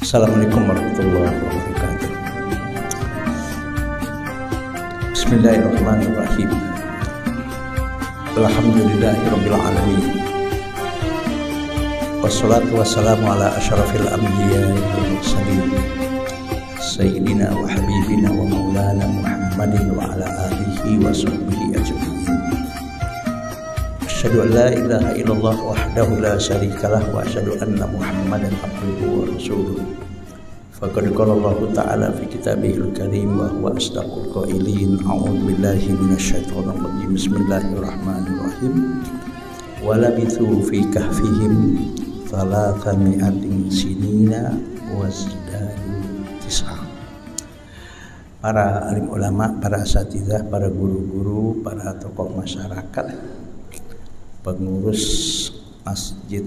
Assalamualaikum warahmatullahi wabarakatuh. Bismillahirrahmanirrahim. Alhamdulillahirabbil alamin. Wassalatu wassalamu ala asyrafil anbiya'i wal mursalin. Sayyidina wa habibina wa maulana Muhammadin wa ala alihi wa sahbihi ajma'in. Asyhadu an la ilaha illallah wahdahu la syarikalah wa asyhadu anna Muhammadan abduhu wa rasuluh. Faqad qala Allah ta'ala fi kitabihil karim wa huwa asdaqul qailin. A'udzu billahi minasyaitonir rajim. Bismillahirrahmanirrahim. Wa labithu fi kahfihim thalathami'atin sinina wa zdadu tis'a. Para alim ulama, para asatidzah, para guru-guru, para tokoh masyarakat, pengurus Masjid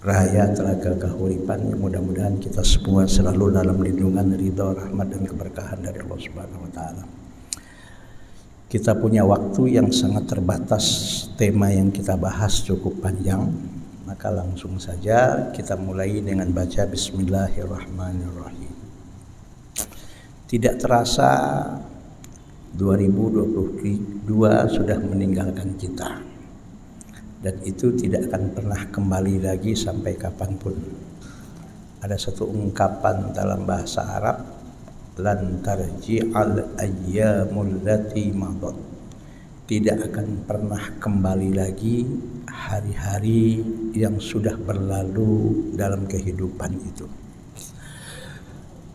Raya Telaga Kahuripan, yang mudah-mudahan kita semua selalu dalam lindungan, ridha, rahmat dan keberkahan dari Allah Subhanahu wa taala. Kita punya waktu yang sangat terbatas, tema yang kita bahas cukup panjang, maka langsung saja kita mulai dengan baca Bismillahirrahmanirrahim. Tidak terasa 2022 sudah meninggalkan kita, dan itu tidak akan pernah kembali lagi sampai kapanpun. Ada satu ungkapan dalam bahasa Arab, lan tarji'al ayyamul lati madat, tidak akan pernah kembali lagi hari-hari yang sudah berlalu dalam kehidupan itu.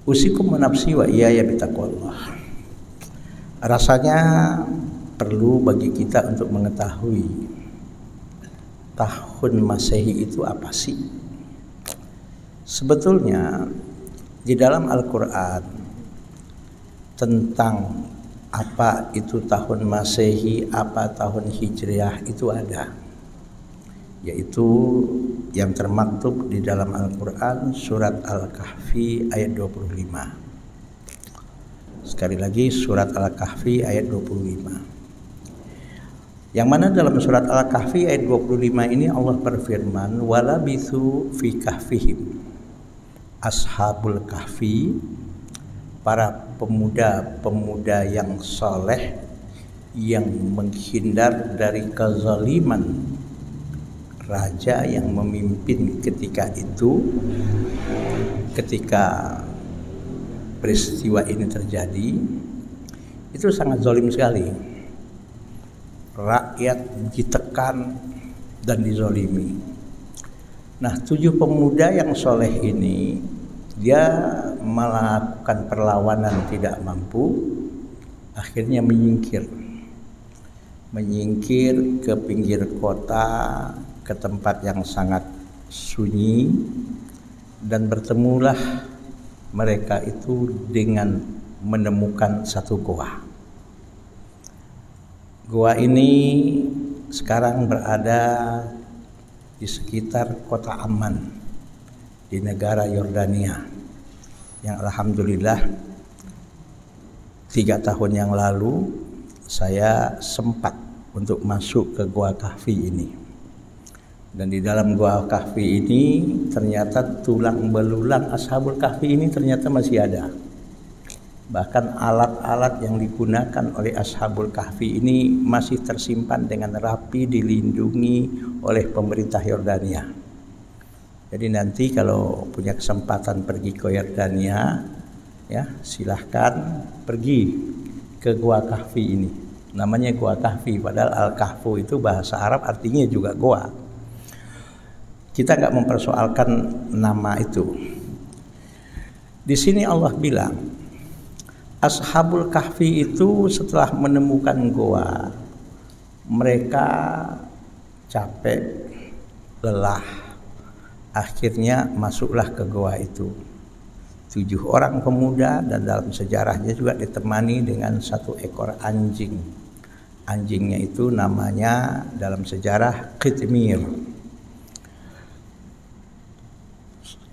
Usikum menafsi wa iyaya bitaqwallah. Rasanya perlu bagi kita untuk mengetahui tahun Masehi itu apa sih? Sebetulnya di dalam Al-Quran tentang apa itu tahun Masehi, apa tahun Hijriah itu ada, yaitu yang termaktub di dalam Al-Quran surat Al-Kahfi ayat 25. Sekali lagi, surat Al-Kahfi ayat 25. Yang mana dalam surat Al-Kahfi ayat 25 ini Allah berfirman, walabithu fi kahfihim. Ashabul kahfi, para pemuda-pemuda yang soleh, yang menghindar dari kezaliman raja yang memimpin ketika itu, ketika peristiwa ini terjadi, itu sangat zalim sekali. Rakyat ditekan dan dizalimi. Nah, 7 pemuda yang soleh ini, dia melakukan perlawanan tidak mampu, akhirnya menyingkir ke pinggir kota, ke tempat yang sangat sunyi, dan bertemulah mereka itu dengan menemukan satu goa. Goa ini sekarang berada di sekitar kota Amman di negara Yordania, yang alhamdulillah 3 tahun yang lalu saya sempat untuk masuk ke Goa Kahfi ini. Dan di dalam Goa Kahfi ini ternyata tulang belulang Ashabul Kahfi ini ternyata masih ada. Bahkan alat-alat yang digunakan oleh Ashabul Kahfi ini masih tersimpan dengan rapi, dilindungi oleh pemerintah Yordania. Jadi nanti kalau punya kesempatan pergi ke Yordania, ya silahkan pergi ke Goa Kahfi ini. Namanya Goa Kahfi, padahal Al-Kahfu itu bahasa Arab artinya juga goa. Kita nggak mempersoalkan nama itu. Di sini Allah bilang, Ashabul Kahfi itu setelah menemukan goa, mereka capek, lelah, akhirnya masuklah ke goa itu. 7 orang pemuda, dan dalam sejarahnya juga ditemani dengan 1 ekor anjing. Anjingnya itu namanya dalam sejarah Qitmir.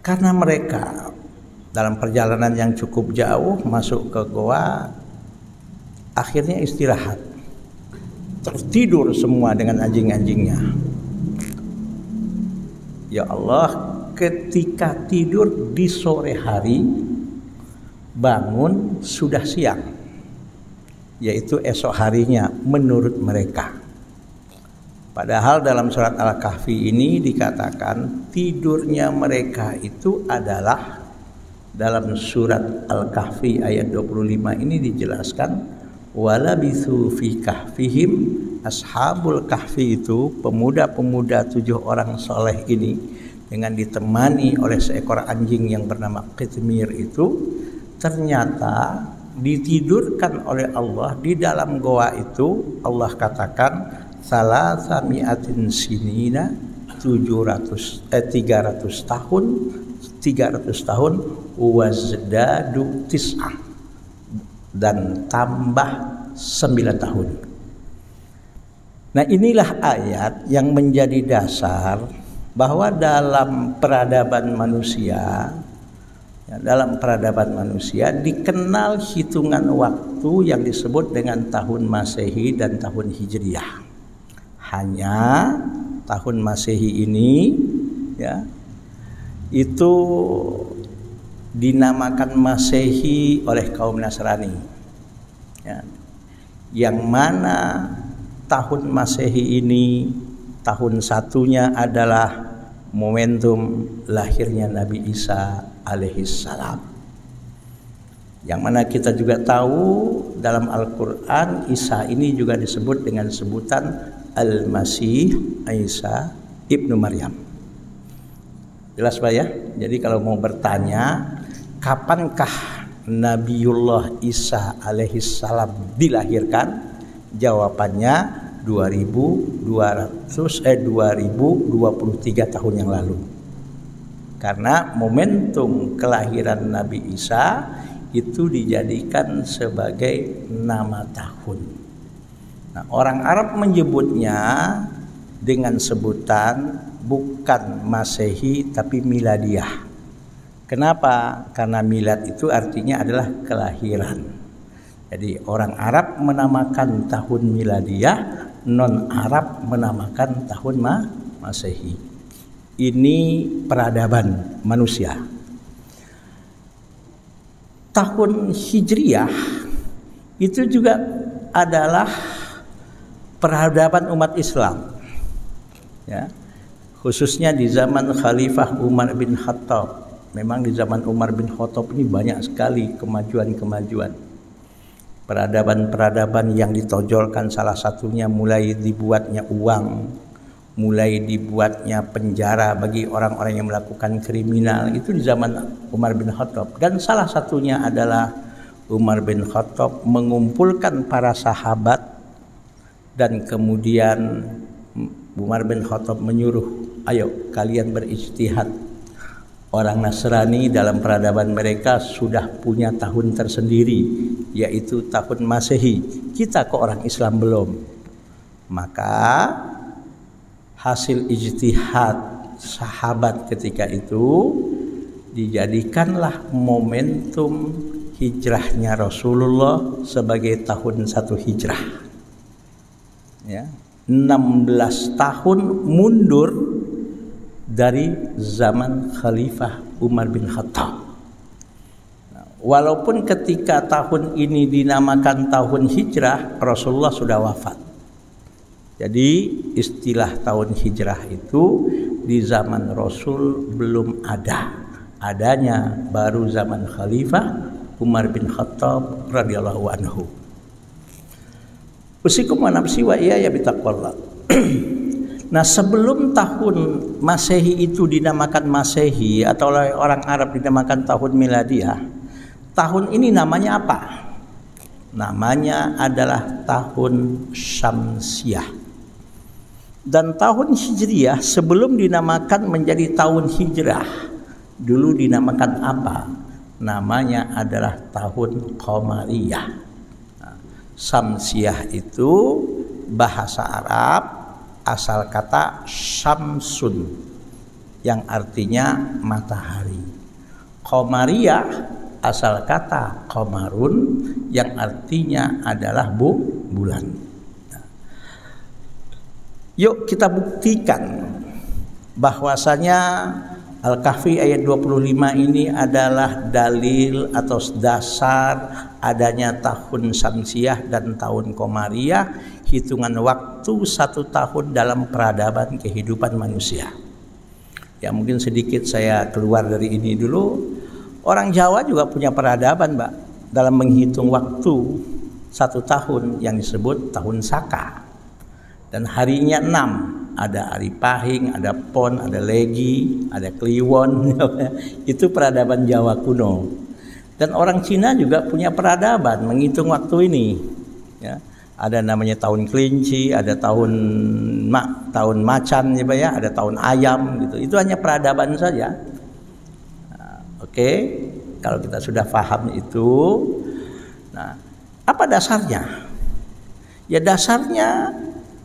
Karena mereka dalam perjalanan yang cukup jauh masuk ke goa, akhirnya istirahat, tertidur semua dengan anjing-anjingnya. Ya Allah, ketika tidur di sore hari, bangun sudah siang, yaitu esok harinya menurut mereka. Padahal dalam surat Al-Kahfi ini dikatakan tidurnya mereka itu adalah, dalam surat Al-Kahfi ayat 25 ini dijelaskan, walabithu fi kahfihim, ashabul kahfi itu pemuda-pemuda 7 orang soleh ini dengan ditemani oleh seekor anjing yang bernama Qitmir itu, ternyata ditidurkan oleh Allah di dalam goa itu. Allah katakan salasami'atin sinina, 300 tahun wazdadu tis'ah, dan tambah 9 tahun. Nah, inilah ayat yang menjadi dasar bahwa dalam peradaban manusia, dikenal hitungan waktu yang disebut dengan tahun Masehi dan tahun Hijriah. Hanya tahun Masehi ini ya itu dinamakan Masehi oleh kaum Nasrani, ya, yang mana tahun Masehi ini tahun satunya adalah momentum lahirnya Nabi Isa alaihissalam, yang mana kita juga tahu dalam Al-Quran Isa ini juga disebut dengan sebutan Al-Masih Isa ibnu Maryam. Jelas Pak ya? Jadi kalau mau bertanya kapankah Nabiullah Isa alaihissalam dilahirkan, jawabannya 2023 tahun yang lalu. Karena momentum kelahiran Nabi Isa itu dijadikan sebagai nama tahun. Nah, orang Arab menyebutnya dengan sebutan bukan Masehi tapi Miladiyah. Kenapa? Karena milad itu artinya adalah kelahiran. Jadi orang Arab menamakan tahun Miladiyah, non Arab menamakan tahun Masehi. Ini peradaban manusia. Tahun Hijriyah itu juga adalah peradaban umat Islam, ya, khususnya di zaman Khalifah Umar bin Khattab. Memang di zaman Umar bin Khattab ini banyak sekali kemajuan-kemajuan, peradaban-peradaban yang ditonjolkan. Salah satunya mulai dibuatnya uang, mulai dibuatnya penjara bagi orang-orang yang melakukan kriminal, itu di zaman Umar bin Khattab. Dan salah satunya adalah Umar bin Khattab mengumpulkan para sahabat, dan kemudian Umar bin Khattab menyuruh, ayo kalian berijtihad. Orang Nasrani dalam peradaban mereka sudah punya tahun tersendiri, yaitu tahun Masehi. Kita kok orang Islam belum. Maka hasil ijtihad sahabat ketika itu dijadikanlah momentum hijrahnya Rasulullah sebagai tahun 1 hijrah, ya, 16 tahun mundur dari zaman Khalifah Umar bin Khattab. Nah, walaupun ketika tahun ini dinamakan tahun hijrah, Rasulullah sudah wafat. Jadi istilah tahun hijrah itu di zaman Rasul belum ada. Adanya baru zaman Khalifah Umar bin Khattab radhiyallahu anhu. Usikum wa nafsi wa iyaya bitaqwallah. Nah, sebelum tahun Masehi itu dinamakan Masehi atau oleh orang Arab dinamakan tahun Miladiyah, tahun ini namanya apa? Namanya adalah tahun Syamsiyah. Dan tahun Hijriyah sebelum dinamakan menjadi tahun Hijrah, dulu dinamakan apa? Namanya adalah tahun Qamariyah. Nah, Syamsiyah itu bahasa Arab, asal kata Syamsun yang artinya matahari. Qamariyah asal kata Qamarun yang artinya adalah bulan. Nah, yuk kita buktikan bahwasanya Al-Kahfi ayat 25 ini adalah dalil atau dasar adanya tahun Syamsiah dan tahun Qamariyah, hitungan waktu 1 tahun dalam peradaban kehidupan manusia. Ya mungkin sedikit saya keluar dari ini dulu. Orang Jawa juga punya peradaban, Mbak, dalam menghitung waktu 1 tahun yang disebut tahun Saka. Dan harinya 6. Ada Ari Pahing, ada Pon, ada Legi, ada Kliwon. Itu peradaban Jawa kuno. Dan orang Cina juga punya peradaban menghitung waktu ini. Ya, ada namanya tahun kelinci, ada tahun macan, ya, ada tahun ayam, gitu. Itu hanya peradaban saja. Nah, oke, kalau kita sudah paham itu, nah, apa dasarnya? Ya dasarnya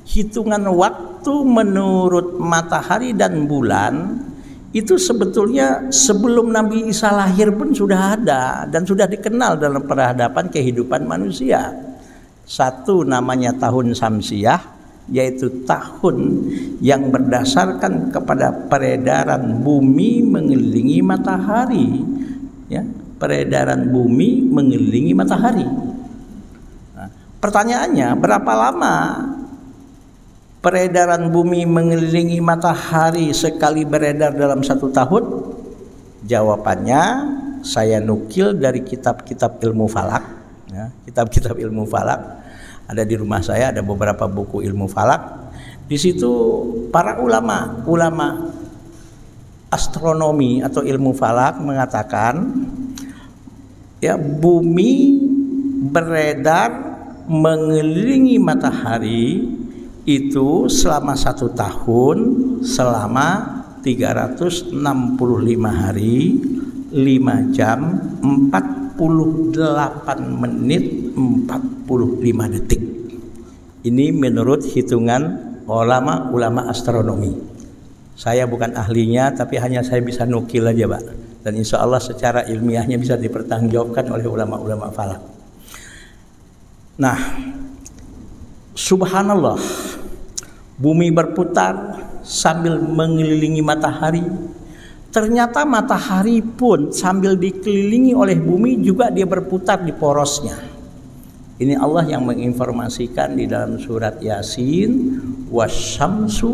hitungan waktu menurut matahari dan bulan itu sebetulnya sebelum Nabi Isa lahir pun sudah ada dan sudah dikenal dalam peradaban kehidupan manusia. Satu namanya tahun Syamsiah, yaitu tahun yang berdasarkan kepada peredaran bumi mengelilingi matahari, ya, peredaran bumi mengelilingi matahari. Nah, pertanyaannya, berapa lama peredaran bumi mengelilingi matahari sekali beredar dalam 1 tahun? Jawabannya saya nukil dari kitab-kitab ilmu falak, ya, kitab-kitab ilmu falak. Ada di rumah saya, ada beberapa buku ilmu falak. Di situ para ulama astronomi atau ilmu falak mengatakan, ya, bumi beredar mengelilingi matahari itu selama 1 tahun, selama 365 hari, 5 jam, 48 menit, 45 detik. Ini menurut hitungan ulama astronomi. Saya bukan ahlinya, tapi hanya saya bisa nukil aja, Pak. Dan insya Allah secara ilmiahnya bisa dipertanggungjawabkan oleh ulama-ulama falak. Nah, subhanallah, bumi berputar sambil mengelilingi matahari. Ternyata matahari pun sambil dikelilingi oleh bumi juga dia berputar di porosnya. Ini Allah yang menginformasikan di dalam surat Yasin, wasyamsu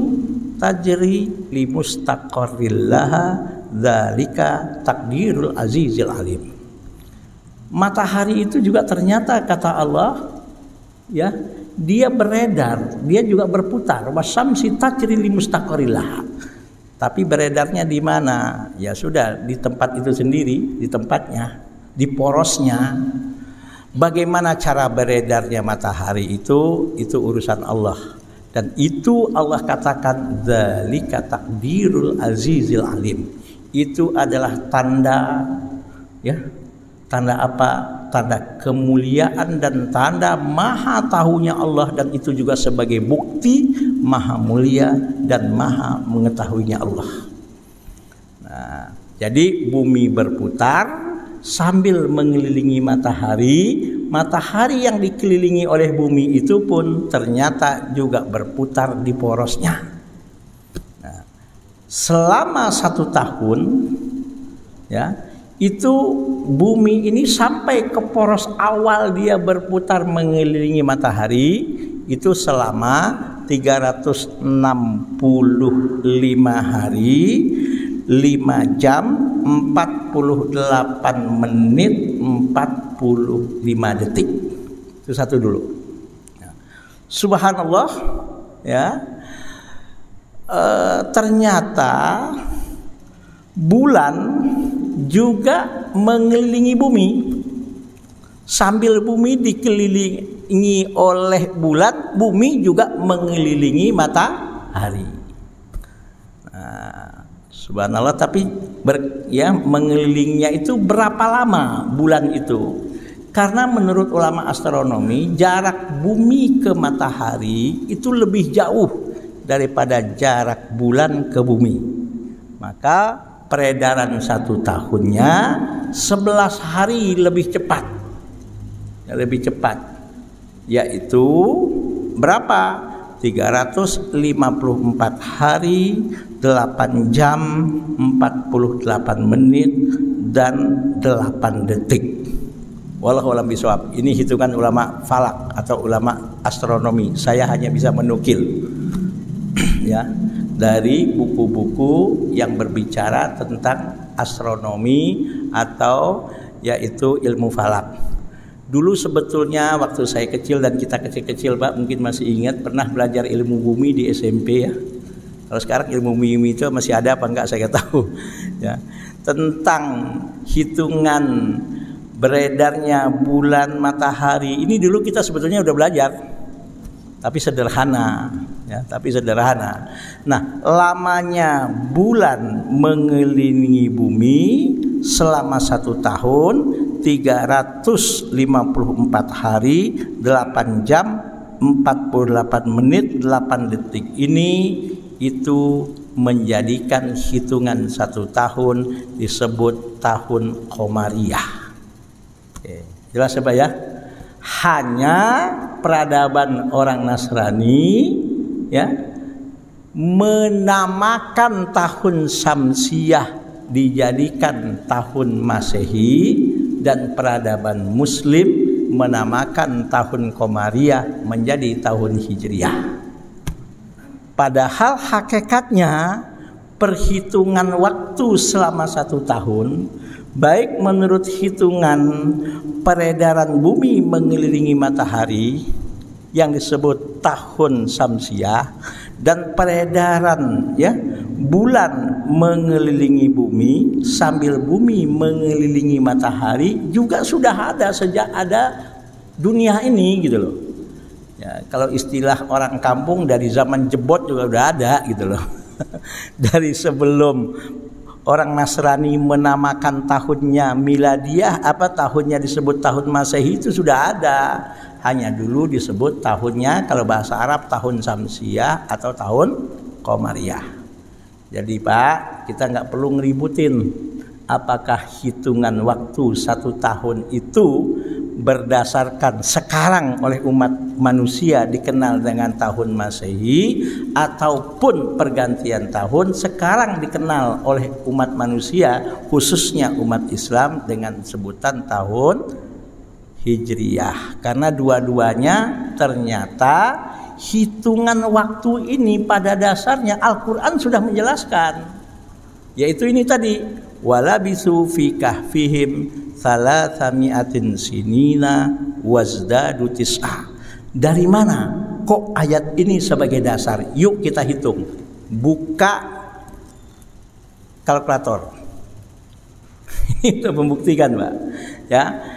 tajri limustaqarril laha dzalika takdirul azizil alim. Matahari itu juga ternyata kata Allah, ya, dia beredar, dia juga berputar. Wasyamsi tajri limustaqarril laha. Tapi beredarnya di mana? Ya sudah, di tempat itu sendiri, di tempatnya, di porosnya. Bagaimana cara beredarnya matahari itu urusan Allah. Dan itu Allah katakan dzalika takdirul azizil alim. Itu adalah tanda, ya. Tanda apa? Tanda kemuliaan dan tanda maha tahunya Allah, dan itu juga sebagai bukti maha mulia dan maha mengetahuinya Allah. Nah, jadi bumi berputar sambil mengelilingi matahari. Matahari yang dikelilingi oleh bumi itu pun ternyata juga berputar di porosnya. Nah, selama 1 tahun, ya, itu bumi ini sampai ke poros awal dia berputar mengelilingi matahari itu selama 365 hari, 5 jam, 48 menit, 45 detik. Itu satu dulu. Subhanallah, ya. Ternyata bulan juga mengelilingi bumi. Sambil bumi dikelilingi oleh bulan, bumi juga mengelilingi matahari. Nah, subhanallah, tapi mengelilingnya itu berapa lama bulan itu? Karena menurut ulama astronomi, jarak bumi ke matahari itu lebih jauh daripada jarak bulan ke bumi. Maka peredaran 1 tahunnya 11 hari lebih cepat. Lebih cepat. Yaitu berapa? 354 hari, 8 jam, 48 menit, dan 8 detik. Wallahu a'lam bishawab. Ini hitungan ulama falak atau ulama astronomi. Saya hanya bisa menukil ya dari buku-buku yang berbicara tentang astronomi atau yaitu ilmu falak. Dulu sebetulnya waktu saya kecil dan kita kecil-kecil Pak mungkin masih ingat pernah belajar ilmu bumi di SMP ya. Kalau sekarang ilmu bumi itu masih ada apa enggak saya nggak tahu ya. Tentang hitungan beredarnya bulan matahari ini dulu kita sebetulnya udah belajar. Tapi sederhana ya, tapi sederhana. Nah, lamanya bulan mengelilingi bumi selama 1 tahun 354 hari, 8 jam, 48 menit, 8 detik. Ini itu menjadikan hitungan 1 tahun disebut tahun Qamariyah. Oke, jelas apa ya? Hanya peradaban orang Nasrani ya menamakan tahun Syamsiyah dijadikan tahun Masehi dan peradaban Muslim menamakan tahun Qamariyah menjadi tahun Hijriyah. Padahal hakikatnya perhitungan waktu selama 1 tahun baik menurut hitungan peredaran bumi mengelilingi matahari yang disebut tahun Syamsiyah dan peredaran ya bulan mengelilingi bumi sambil bumi mengelilingi matahari juga sudah ada sejak ada dunia ini gitu loh. Ya, kalau istilah orang kampung dari zaman jebot juga udah ada gitu loh. Dari sebelum orang Nasrani menamakan tahunnya miladiah, tahunnya disebut tahun Masehi itu sudah ada. Hanya dulu disebut tahunnya kalau bahasa Arab tahun Syamsiyah atau tahun Qamariyah. Jadi Pak, kita nggak perlu ngeributin apakah hitungan waktu 1 tahun itu berdasarkan sekarang oleh umat manusia dikenal dengan tahun Masehi ataupun pergantian tahun sekarang dikenal oleh umat manusia khususnya umat Islam dengan sebutan tahun Hijriyah, karena dua-duanya ternyata hitungan waktu ini pada dasarnya Al-Quran sudah menjelaskan, yaitu ini tadi walabisu fi kahfihim salasami'atin sinina wazdadu tis'ah. Dari mana kok ayat ini sebagai dasar? Yuk kita hitung. Buka kalkulator. Itu membuktikan Pak ya.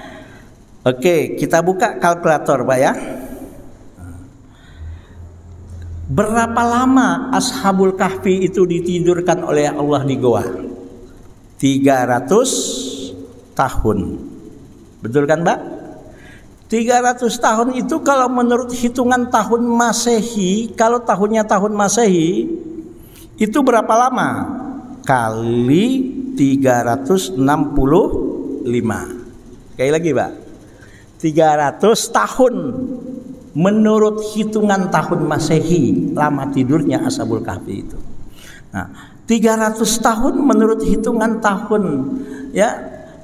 Oke, kita buka kalkulator Pak ya. Berapa lama Ashabul Kahfi itu ditidurkan oleh Allah di goa? 300 tahun. Betul kan Mbak? 300 tahun itu kalau menurut hitungan tahun Masehi, kalau tahunnya tahun Masehi itu berapa lama? Kali 365. Sekali lagi Pak, 300 tahun menurut hitungan tahun Masehi lama tidurnya Ashabul Kahfi itu. Nah, 300 tahun menurut hitungan tahun ya,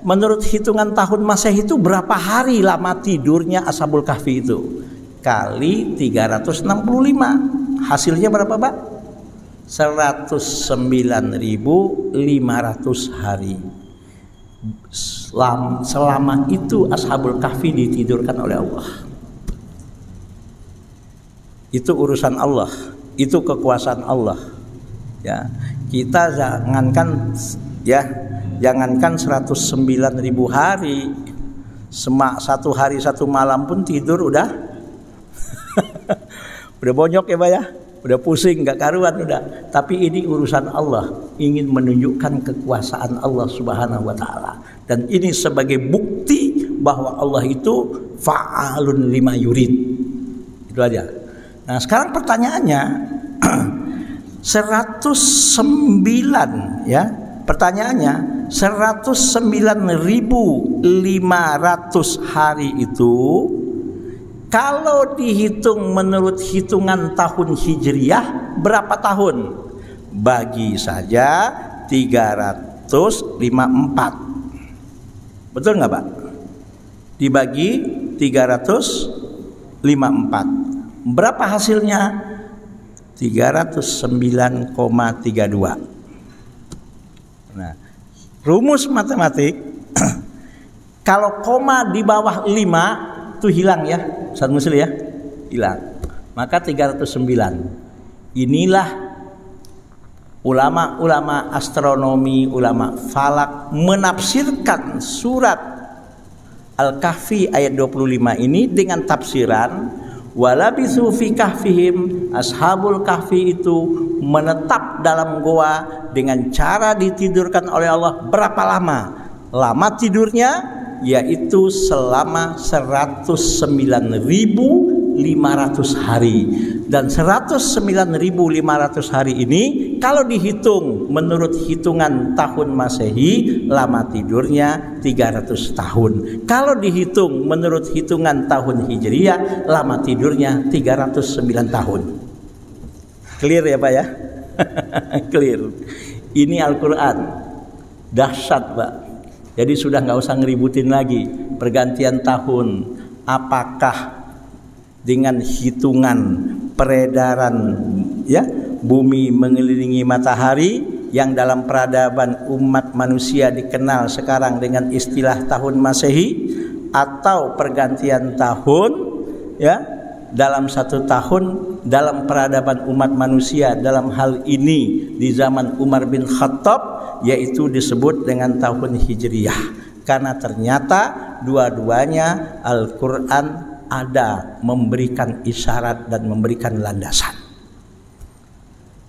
menurut hitungan tahun Masehi itu berapa hari lama tidurnya Ashabul Kahfi itu? Kali 365. Hasilnya berapa, Pak? 109.500 hari. Selama itu Ashabul Kahfi ditidurkan oleh Allah. Itu urusan Allah, itu kekuasaan Allah. Ya, kita jangankan 109.000 hari, 1 hari 1 malam pun tidur udah udah bonyok ya Pak ya, udah pusing nggak karuan udah. Tapi ini urusan Allah, ingin menunjukkan kekuasaan Allah Subhanahu wa taala. Dan ini sebagai bukti bahwa Allah itu fa'alun lima yurid. Itu aja. Nah, sekarang pertanyaannya 109 ya. Pertanyaannya 109.500 hari itu Kalau dihitung menurut hitungan tahun Hijriyah, berapa tahun? Bagi saja 354. Betul nggak Pak? Dibagi 354. Berapa hasilnya? 309,32. Nah, rumus matematik kalau koma di bawah 5 itu hilang ya, Ustaz Musli ya, hilang. Maka 309. Inilah ulama-ulama astronomi, ulama falak menafsirkan surat Al-Kahfi ayat 25 ini dengan tafsiran walabithu fi kahfihim, ashabul kahfi itu menetap dalam goa dengan cara ditidurkan oleh Allah berapa lama? Lama tidurnya yaitu selama 109.500 hari. Dan 109.500 hari ini kalau dihitung menurut hitungan tahun Masehi, lama tidurnya 300 tahun. Kalau dihitung menurut hitungan tahun Hijriyah, lama tidurnya 309 tahun. Clear ya Pak ya? Clear. Ini Al-Quran. Dahsyat Pak. Jadi sudah nggak usah ngeributin lagi pergantian tahun. Apakah dengan hitungan peredaran ya bumi mengelilingi matahari yang dalam peradaban umat manusia dikenal sekarang dengan istilah tahun Masehi, atau pergantian tahun ya dalam satu tahun dalam peradaban umat manusia, dalam hal ini di zaman Umar bin Khattab, yaitu disebut dengan tahun Hijriyah. Karena ternyata dua-duanya Al-Quran ada memberikan isyarat dan memberikan landasan.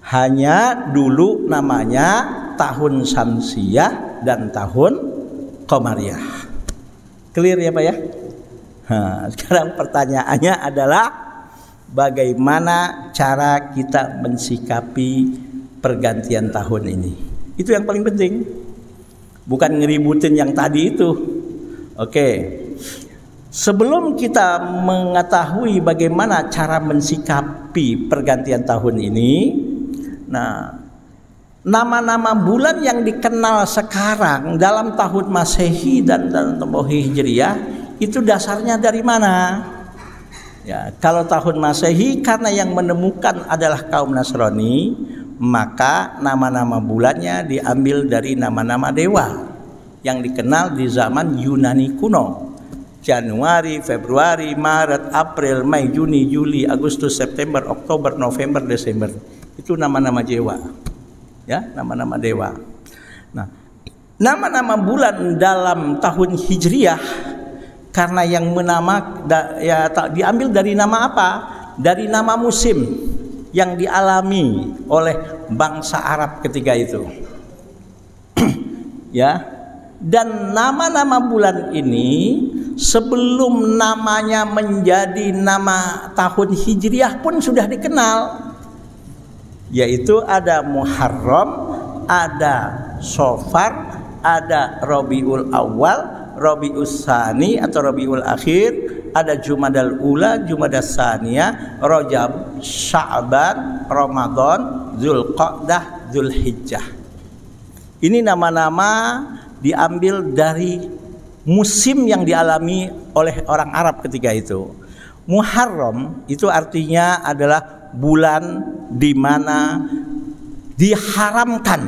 Hanya dulu namanya tahun Syamsiyah dan tahun Qamariyah. Clear ya Pak ya? Nah, sekarang pertanyaannya adalah bagaimana cara kita mensikapi pergantian tahun ini. Itu yang paling penting. Bukan ngeributin yang tadi itu. Oke. Sebelum kita mengetahui bagaimana cara mensikapi pergantian tahun ini, nah, nama-nama bulan yang dikenal sekarang dalam tahun Masehi dan dalam tahun Hijriyah itu dasarnya dari mana? Ya, kalau tahun Masehi karena yang menemukan adalah kaum Nasrani, maka nama-nama bulannya diambil dari nama-nama dewa yang dikenal di zaman Yunani kuno. Januari, Februari, Maret, April, Mei, Juni, Juli, Agustus, September, Oktober, November, Desember. Itu nama-nama dewa. Ya, nama-nama dewa. Nah, nama-nama bulan dalam tahun Hijriyah karena yang diambil dari nama apa? Dari nama musim yang dialami oleh bangsa Arab ketika itu. Ya. Dan nama-nama bulan ini sebelum namanya menjadi nama tahun Hijriyah pun sudah dikenal. Yaitu ada Muharram, ada Safar, ada Rabiul Awal, Rabiul Tsani atau Rabiul Akhir, ada Jumadal Ula, Jumadas Tsaniyah, Rajab, Sya'ban, Ramadan, Dzulqa'dah, Dzulhijjah. Ini nama-nama diambil dari musim yang dialami oleh orang Arab ketika itu. Muharram itu artinya adalah bulan di mana diharamkan,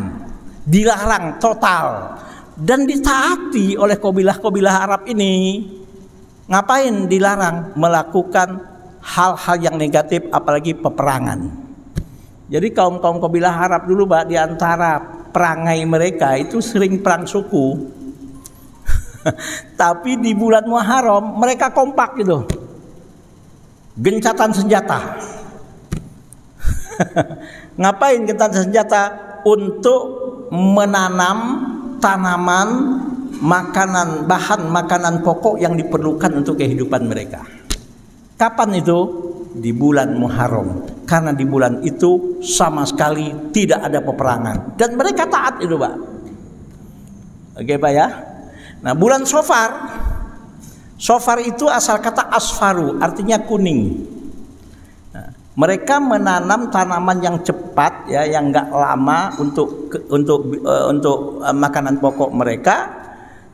dilarang total dan ditaati oleh kabilah-kabilah Arab ini. Ngapain dilarang? Melakukan hal-hal yang negatif, apalagi peperangan. Jadi kaum-kaum kabilah Arab dulu Pak, di antara perangai mereka itu sering perang suku. Tapi di bulan Muharram mereka kompak gitu. Gencatan senjata. Ngapain gencatan senjata? Untuk menanam tanaman, makanan, bahan makanan pokok yang diperlukan untuk kehidupan mereka. Kapan itu? Di bulan Muharram. Karena di bulan itu sama sekali tidak ada peperangan. Dan mereka taat itu Pak. Oke Pak ya. Nah bulan Safar Sofar itu asal kata asfaru, artinya kuning. Nah, mereka menanam tanaman yang cepat, ya, yang nggak lama untuk makanan pokok mereka.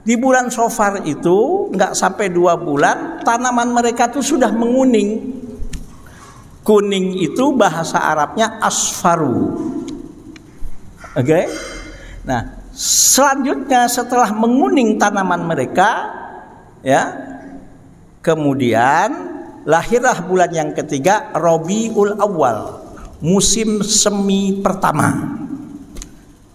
Di bulan Sofar itu nggak sampai 2 bulan, tanaman mereka tuh sudah menguning. Kuning itu bahasa Arabnya asfaru. Oke? Nah, selanjutnya setelah menguning tanaman mereka, ya, kemudian lahirlah bulan yang ketiga, Rabiul Awal, musim semi pertama.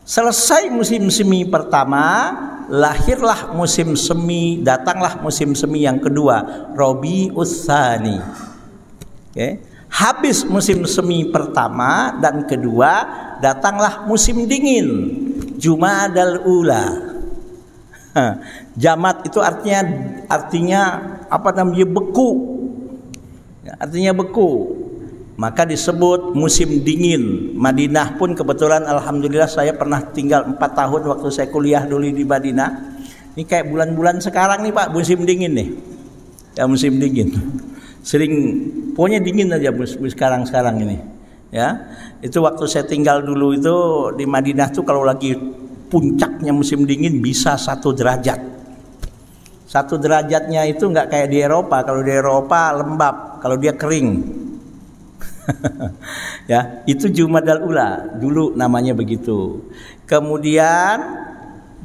Selesai musim semi pertama, lahirlah musim semi, datanglah musim semi yang kedua, Rabiul Tsani. Oke. Habis musim semi pertama dan kedua, datanglah musim dingin, Jumadal Ula. Jamad itu artinya apa namanya, beku. Ya, artinya beku. Maka disebut musim dingin. Madinah pun kebetulan alhamdulillah saya pernah tinggal 4 tahun waktu saya kuliah dulu di Madinah. Ini kayak bulan-bulan sekarang nih Pak, musim dingin nih. Ya, musim dingin. Sering pokoknya dingin aja sekarang ini. Ya. Itu waktu saya tinggal dulu itu di Madinah tuh kalau lagi puncaknya musim dingin bisa 1 derajat. 1 derajatnya itu nggak kayak di Eropa. Kalau di Eropa lembab, kalau dia kering. Ya, itu Jumadal Ula dulu namanya begitu. Kemudian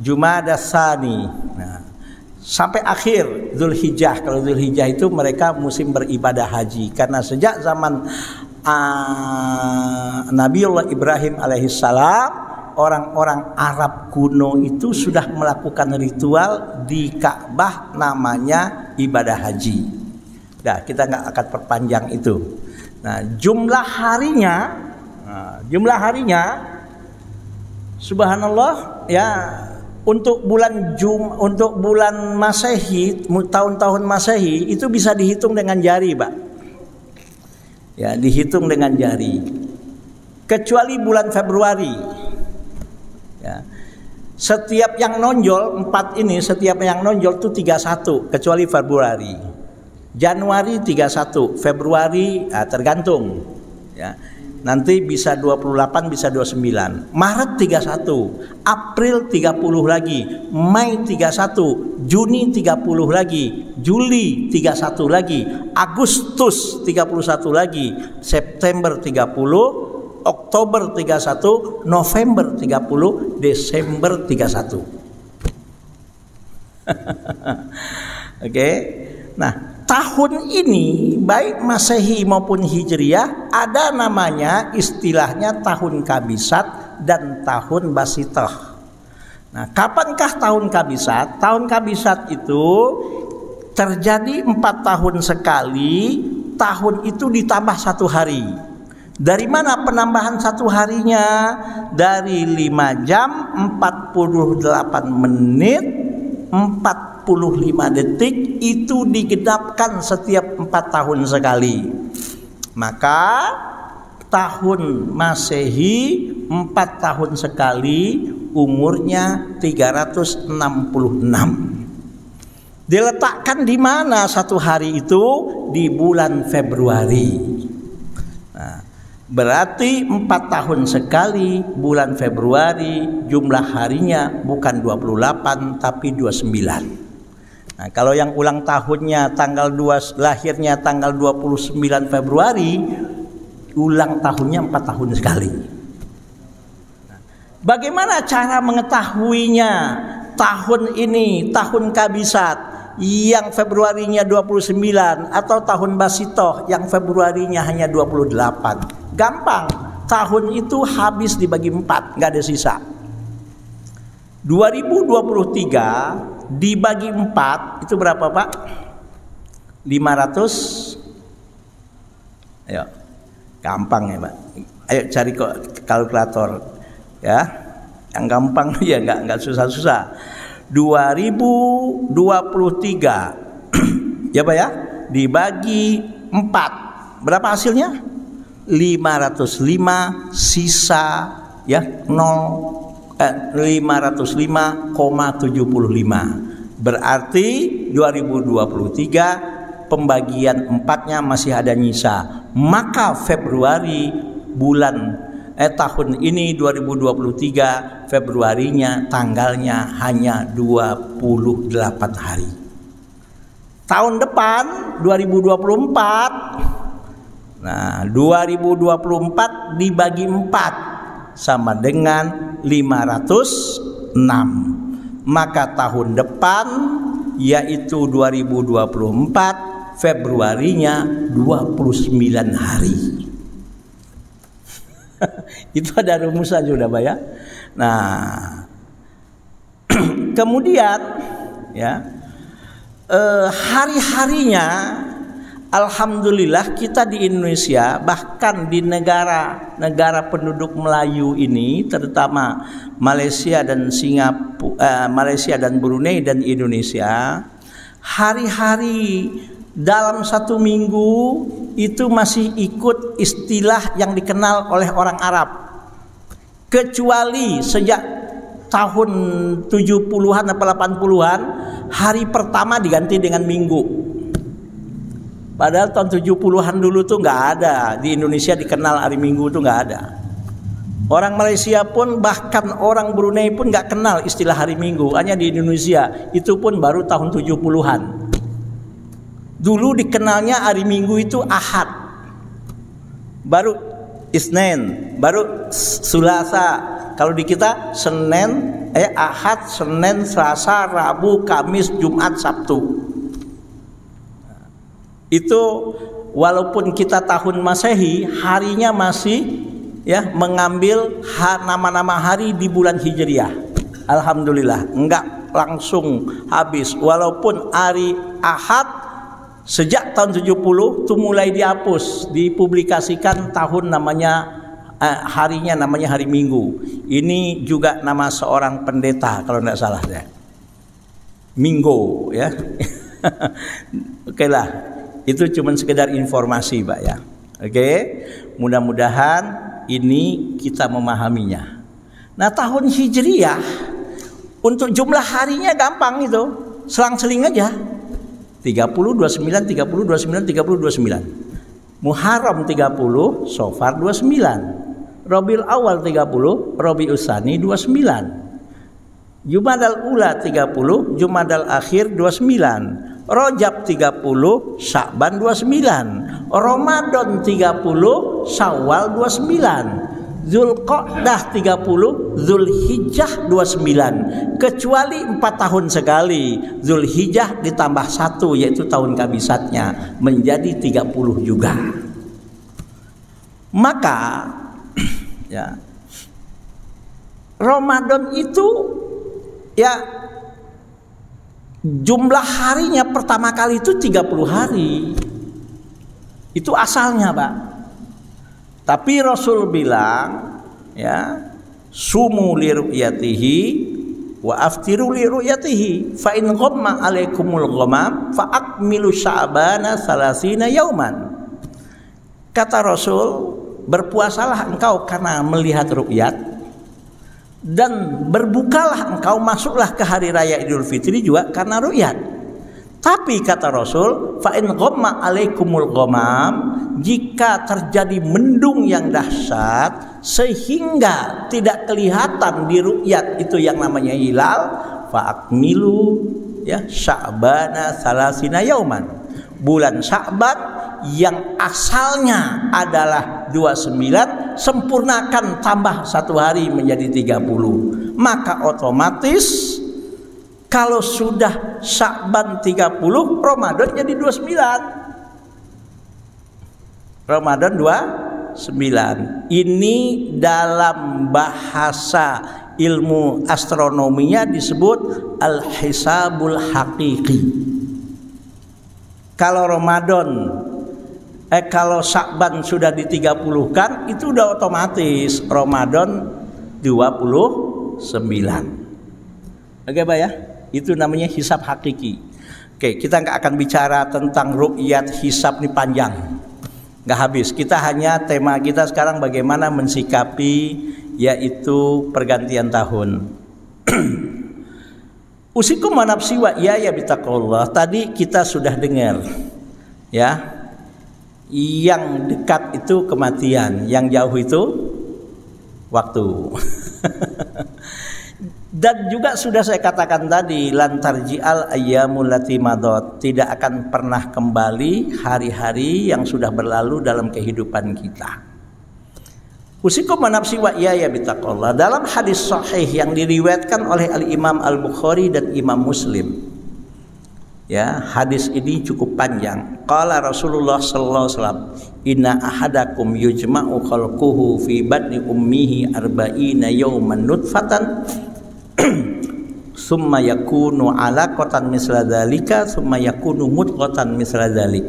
Jumadal Tsani. Nah, sampai akhir Dzulhijjah. Kalau Dzulhijjah itu mereka musim beribadah haji, karena sejak zaman Nabiullah Ibrahim alaihissalam, orang-orang Arab kuno itu sudah melakukan ritual di Ka'bah namanya ibadah haji. Nah, kita nggak akan perpanjang itu. Nah, jumlah harinya, subhanallah, ya, untuk bulan Masehi, tahun-tahun Masehi itu bisa dihitung dengan jari, Pak. Ya, dihitung dengan jari. Kecuali bulan Februari. Ya. Setiap yang nonjol 4 ini, setiap yang nonjol itu 31 kecuali Februari. Januari 31, Februari tergantung. Ya. Nanti bisa 28, bisa 29. Maret 31, April 30 lagi, Mei 31, Juni 30 lagi, Juli 31 lagi, Agustus 31 lagi, September 30, Oktober 31, November 30, Desember 31. Oke. Nah, tahun ini baik Masehi maupun Hijriyah ada namanya, istilahnya tahun Kabisat dan tahun Basitah. Nah, kapankah tahun Kabisat? Tahun Kabisat itu terjadi 4 tahun sekali. Tahun itu ditambah 1 hari. Dari mana penambahan 1 harinya? Dari 5 jam 48 menit 45 detik itu digenapkan setiap 4 tahun sekali. Maka tahun Masehi 4 tahun sekali, umurnya 366. Diletakkan di mana 1 hari itu? Di bulan Februari. Nah, berarti 4 tahun sekali bulan Februari, jumlah harinya bukan 28 tapi 29. Nah, kalau yang ulang tahunnya lahirnya tanggal 29 Februari, ulang tahunnya 4 tahun sekali. Nah, bagaimana cara mengetahuinya? Tahun ini, tahun Kabisat yang Februarinya 29, atau tahun Basitoh yang Februarinya hanya 28? Gampang, tahun itu habis dibagi 4, nggak ada sisa. 2023 dibagi 4 itu berapa, Pak? 500. Ayo, gampang ya, Pak. Ayo cari kalkulator, ya. Yang gampang ya, nggak susah-susah. 2023 ya, Pak ya, dibagi 4 berapa hasilnya? 505 sisa ya 505,75. Berarti 2023 pembagian 4-nya masih ada nyisa. Maka Februari tahun ini 2023 Februarinya tanggalnya hanya 28 hari. Tahun depan 2024, nah 2024 dibagi 4 sama dengan 506. Maka tahun depan yaitu 2024 Februarinya 29 hari. Itu ada rumusan sudah Pak ya. Nah, kemudian ya hari-harinya alhamdulillah kita di Indonesia, bahkan di negara penduduk Melayu ini, terutama Malaysia dan Malaysia dan Brunei dan Indonesia, hari-hari dalam 1 minggu itu masih ikut istilah yang dikenal oleh orang Arab. Kecuali sejak tahun 70-an atau 80-an, hari pertama diganti dengan minggu. Padahal tahun 70-an dulu tuh nggak ada, di Indonesia dikenal hari Minggu tuh nggak ada. Orang Malaysia pun, bahkan orang Brunei pun nggak kenal istilah hari Minggu. Hanya di Indonesia, itu pun baru tahun 70-an. Dulu dikenalnya hari Minggu itu Ahad, baru Isnin, baru Selasa. Kalau di kita Ahad, Senin, Selasa, Rabu, Kamis, Jumat, Sabtu. Itu walaupun kita tahun Masehi, harinya masih ya mengambil nama-nama hari di bulan Hijriah. Alhamdulillah, enggak langsung habis. Walaupun hari Ahad sejak tahun 70 itu mulai dihapus, dipublikasikan tahun harinya namanya hari Minggu. Ini juga nama seorang pendeta kalau tidak salah ya. Minggu ya. Oke lah, itu cuma sekedar informasi Pak ya. Oke, mudah-mudahan ini kita memahaminya. Nah tahun Hijriah untuk jumlah harinya gampang itu, selang-seling aja. 30, 29, 30, 29, 30, 29. Muharram 30, Safar 29. Rabiul Awal 30, Rabiul Tsani 29. Jumadal Ula 30, Jumadal Akhir 29. Rajab 30, Sya'ban 29. Ramadan 30, Syawal 29. Zulqa'dah 30, Zulhijjah 29. Kecuali 4 tahun sekali, Zulhijjah ditambah 1 yaitu tahun kabisatnya menjadi 30 juga. Maka ya Ramadan itu ya jumlah harinya pertama kali itu 30 hari. Itu asalnya Pak. Tapi Rasul bilang ya, sumu li ru'yatihi wa aftiru li ru'yatihi fa in ghamma alaikumul ghamam fa akmilu sya'bana salasina yauman. Kata Rasul, berpuasalah engkau karena melihat ru'yat, dan berbukalah engkau, masuklah ke hari raya Idul Fitri juga karena ru'yat. Tapi kata Rasul, fa in ghamma alaikumul ghamam, jika terjadi mendung yang dahsyat sehingga tidak kelihatan di ru'yat itu yang namanya hilal, fa akmilu ya sya'bana salasina yauman. Bulan Sya'ban yang asalnya adalah 29 sempurnakan tambah 1 hari menjadi 30. Maka otomatis kalau sudah Sya'ban 30, Ramadan jadi 29. Ramadan 29. Ini dalam bahasa ilmu astronominya disebut al-hisabul haqiqi. Kalau kalau Sya'ban sudah di-30-kan, itu udah otomatis Ramadan 29. Oke Pak ya? Itu namanya hisab hakiki. Oke, kita nggak akan bicara tentang ru'yat hisab, ini panjang, nggak habis. Kita hanya tema kita sekarang bagaimana mensikapi yaitu pergantian tahun. Usikum wa nafsi wa iyaya bitaqwallah. Tadi kita sudah dengar, ya. Yang dekat itu kematian, yang jauh itu waktu. Dan juga sudah saya katakan tadi, lantar ji'al ayyamul lati madot, tidak akan pernah kembali hari-hari yang sudah berlalu dalam kehidupan kita. Usikum wa nafsi wa iyaya bitaqwallah. Dalam hadis sahih yang diriwayatkan oleh Al-Imam Al-Bukhari dan Imam Muslim, ya, hadis ini cukup panjang. Qala Rasulullah sallallahu alaihi wasallam, inna ahadakum yujma'u khalquhu fi batni ummihi arba'ina yawman nutfatan summa yakunu alaqatan misla dzalika summa yakunu mudghatan misla dzalik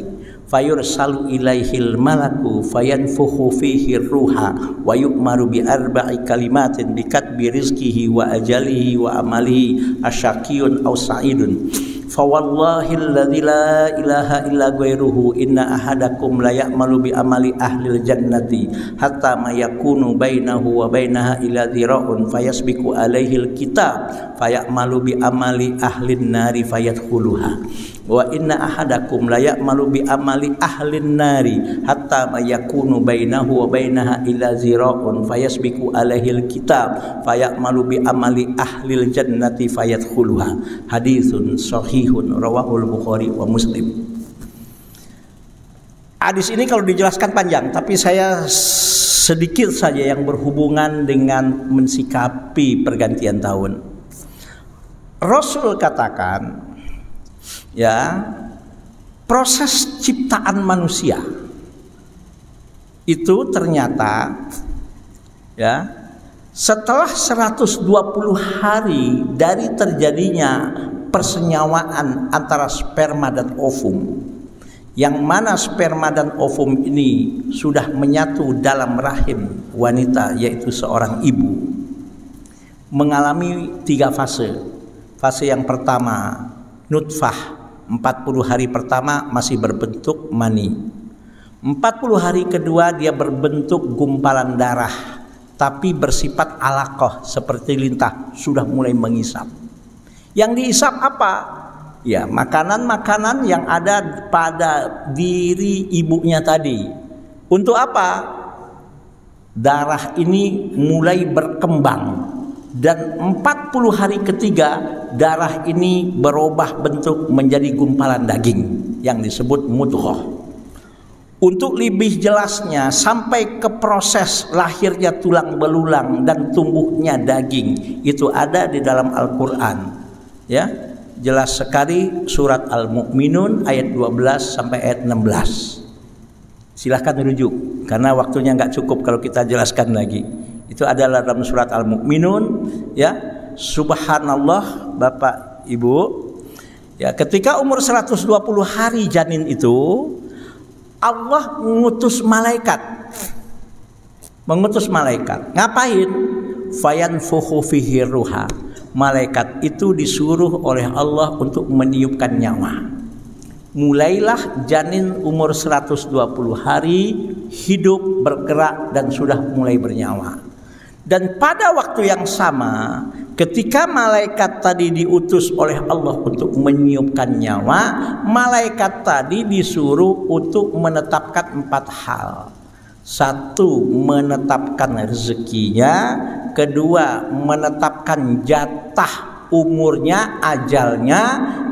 fayursalu ilaihil malaku fayanfukhu fihi ruha wa yu'maru bi arba'i kalimatin bi katbi rizqihi wa ajalihi wa amalihi asyaqiyun aw sa'idun fa wallahi alladzi la ilaha illa ghairuhu inna ahadakum la ya'malu bi amali ahlil jannati hatta ma yakunu bainahu wa bainaha ila dhira'un fayasbiqu alaihil kitab fayamalu bi amali ahlin nari fayadkhuluha wa inna ahadakum la ya'malu bi amali ahlin nari hatta ma yakunu bainahu wa bainaha illa zira'un fayasbiqu alaihil kitab fayamalu bi amali ahlil jannati fayadkhuluha. Haditsun sahihun rawahul Bukhari wa Muslim. Hadis ini kalau dijelaskan panjang, tapi saya sedikit saja yang berhubungan dengan mensikapi pergantian tahun. Rasul katakan, ya, proses ciptaan manusia itu ternyata, ya, setelah 120 hari dari terjadinya persenyawaan antara sperma dan ovum, yang mana sperma dan ovum ini sudah menyatu dalam rahim wanita, yaitu seorang ibu, mengalami 3 fase. Fase yang pertama, nutfah, 40 hari pertama masih berbentuk mani. 40 hari kedua dia berbentuk gumpalan darah, tapi bersifat alaqah, seperti lintah, sudah mulai mengisap. Yang diisap apa? Ya, makanan-makanan yang ada pada diri ibunya tadi. Untuk apa? Darah ini mulai berkembang. Dan 40 hari ketiga darah ini berubah bentuk menjadi gumpalan daging yang disebut mudghah. Untuk lebih jelasnya sampai ke proses lahirnya tulang belulang dan tumbuhnya daging, itu ada di dalam Al-Qur'an. Ya, jelas sekali surat Al-Mu'minun ayat 12 sampai ayat 16. Silahkan rujuk karena waktunya nggak cukup kalau kita jelaskan lagi. Itu adalah dalam surat Al-Mu'minun, ya. Subhanallah Bapak Ibu, ya, ketika umur 120 hari janin itu Allah mengutus malaikat. Ngapain? Fayanfukhu fihi ruha. Malaikat itu disuruh oleh Allah untuk meniupkan nyawa. Mulailah janin umur 120 hari hidup, bergerak, dan sudah mulai bernyawa. Dan pada waktu yang sama, ketika malaikat tadi diutus oleh Allah untuk meniupkan nyawa, malaikat tadi disuruh untuk menetapkan 4 hal. 1, menetapkan rezekinya. 2, menetapkan jatah umurnya, ajalnya.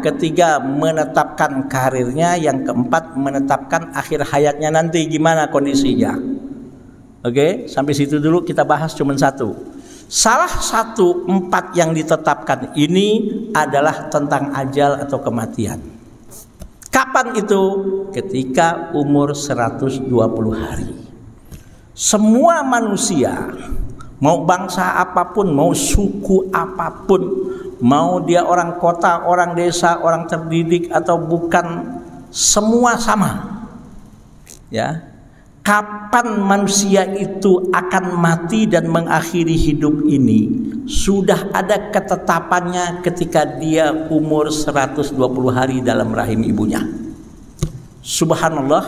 3, menetapkan karirnya. Yang 4, menetapkan akhir hayatnya nanti gimana kondisinya. Oke, sampai situ dulu kita bahas cuma 1. Salah satu 4 yang ditetapkan ini adalah tentang ajal atau kematian. Kapan itu? Ketika umur 120 hari. Semua manusia, mau bangsa apapun, mau suku apapun, mau dia orang kota, orang desa, orang terdidik atau bukan, semua sama. Ya. Kapan manusia itu akan mati dan mengakhiri hidup ini sudah ada ketetapannya ketika dia umur 120 hari dalam rahim ibunya. Subhanallah,